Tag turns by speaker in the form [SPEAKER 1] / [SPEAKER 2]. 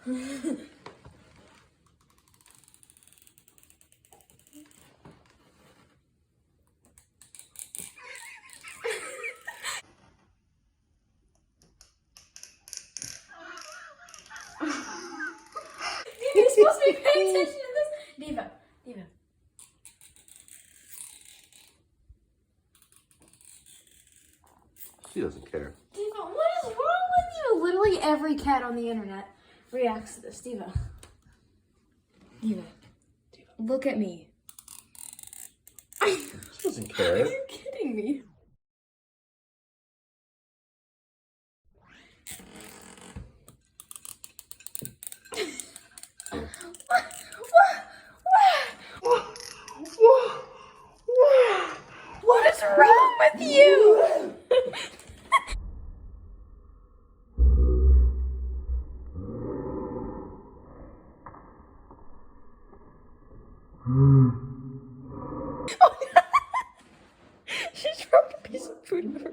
[SPEAKER 1] You're supposed to be paying attention to this. Diva.
[SPEAKER 2] She doesn't care.
[SPEAKER 1] Diva, what is wrong with you? Literally every cat on the internet reacts to this. Diva. Look at me.
[SPEAKER 2] She doesn't care.
[SPEAKER 1] Are you kidding me? What is wrong with you? She dropped a piece of food in her